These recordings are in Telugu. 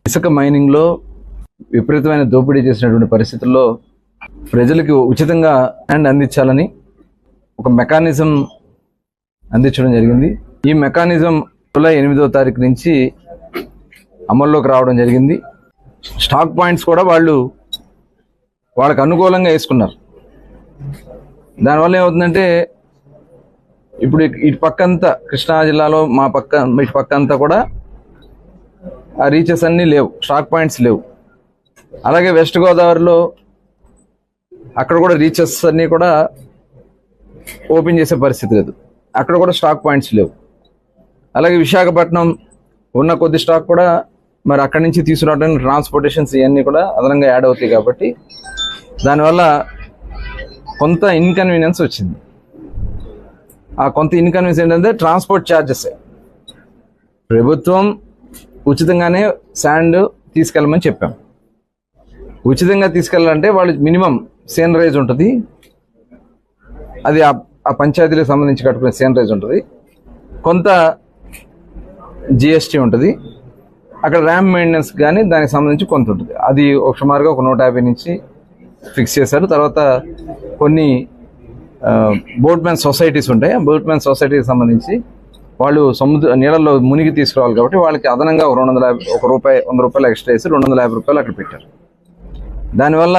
ఇసుక మైనింగ్లో విపరీతమైన దోపిడీ చేసినటువంటి పరిస్థితుల్లో ప్రజలకు ఉచితంగా ల్యాండ్ అందించాలని ఒక మెకానిజం అందించడం జరిగింది. ఈ మెకానిజం జూలై 8వ తారీఖు నుంచి అమల్లోకి రావడం జరిగింది. స్టాక్ పాయింట్స్ కూడా వాళ్ళకు అనుకూలంగా వేసుకున్నారు. దానివల్ల ఏమవుతుందంటే ఇప్పుడు ఇటు పక్కంతా కృష్ణా జిల్లాలో ఇటు పక్కంతా కూడా ఆ రీచెస్ అన్నీ లేవు, స్టాక్ పాయింట్స్ లేవు. అలాగే వెస్ట్ గోదావరిలో అక్కడ కూడా రీచెస్ అన్నీ కూడా ఓపెన్ చేసే పరిస్థితి లేదు, అక్కడ కూడా స్టాక్ పాయింట్స్ లేవు. అలాగే విశాఖపట్నం ఉన్న కొద్ది స్టాక్ కూడా మరి అక్కడి నుంచి తీసుకురావడానికి ట్రాన్స్పోర్టేషన్స్ ఇవన్నీ కూడా అదనంగా యాడ్ అవుతాయి. కాబట్టి దానివల్ల కొంత ఇన్కన్వీనియన్స్ వచ్చింది. ఆ కొంత ఇన్కన్వీనియన్స్ ఏంటంటే ట్రాన్స్పోర్ట్ ఛార్జెస్. ప్రభుత్వం ఉచితంగానే శాండ్ తీసుకెళ్ళమని చెప్పాం. ఉచితంగా తీసుకెళ్ళాలంటే వాళ్ళు మినిమం సేనరైజ్ ఉంటుంది, అది ఆ పంచాయతీలకు సంబంధించి కట్టుకునే సేనరైజ్ ఉంటుంది, కొంత జిఎస్టీ ఉంటుంది, అక్కడ ర్యాంప్ మెయింటెనెన్స్ కానీ దానికి సంబంధించి కొంత ఉంటుంది. అది ఒక సుమారుగా ఒక 150 నుంచి ఫిక్స్ చేశారు. తర్వాత కొన్ని బోట్మెన్ సొసైటీస్ ఉంటాయి, ఆ బోట్మెన్ సొసైటీకి సంబంధించి వాళ్ళు నీళ్ళల్లో మునిగి తీసుకురావాలి కాబట్టి వాళ్ళకి అదనంగా ఒక 100 రూపాయలు ఎక్స్ట్రా వేసి 250 రూపాయలు అక్కడ పెట్టారు. దానివల్ల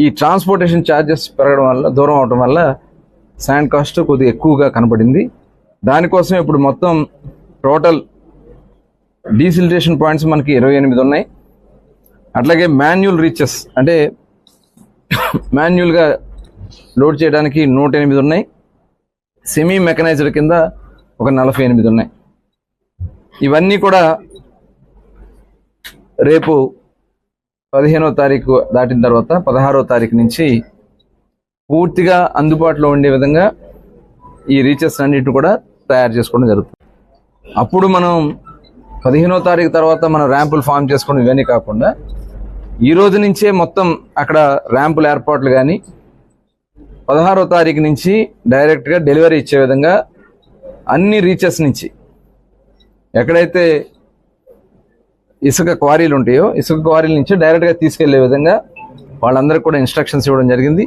ఈ ట్రాన్స్పోర్టేషన్ ఛార్జెస్ పెరగడం వల్ల, దూరం అవడం వల్ల శాండ్ కాస్ట్ కొద్దిగా ఎక్కువగా కనపడింది. దానికోసం ఇప్పుడు మొత్తం టోటల్ డీసిల్టేషన్ పాయింట్స్ మనకి 28 ఉన్నాయి. అట్లాగే మాన్యువల్ రీచెస్ అంటే మాన్యువల్గా లోడ్ చేయడానికి 108 ఉన్నాయి. సెమీ మెకనైజ్డ్ కింద ఒక 48 ఉన్నాయి. ఇవన్నీ కూడా రేపు 15వ తారీఖు దాటిన తర్వాత 16వ తారీఖు నుంచి పూర్తిగా అందుబాటులో ఉండే విధంగా ఈ రీచెస్ అన్నిటిని కూడా తయారు చేసుకోవడం జరుగుతుంది. అప్పుడు మనం 15వ తారీఖు తర్వాత మనం ర్యాంపులు ఫామ్ చేసుకోవడం ఇవన్నీ కాకుండా ఈ రోజు నుంచే మొత్తం అక్కడ ర్యాంపుల ఏర్పాట్లు కానీ 16వ తారీఖు నుంచి డైరెక్ట్గా డెలివరీ ఇచ్చే విధంగా అన్ని రీచెస్ నుంచి ఎక్కడైతే ఇసుక క్వారీలు ఉంటాయో ఇసుక క్వారీల నుంచి డైరెక్ట్గా తీసుకెళ్లే విధంగా వాళ్ళందరికీ కూడా ఇన్స్ట్రక్షన్స్ ఇవ్వడం జరిగింది.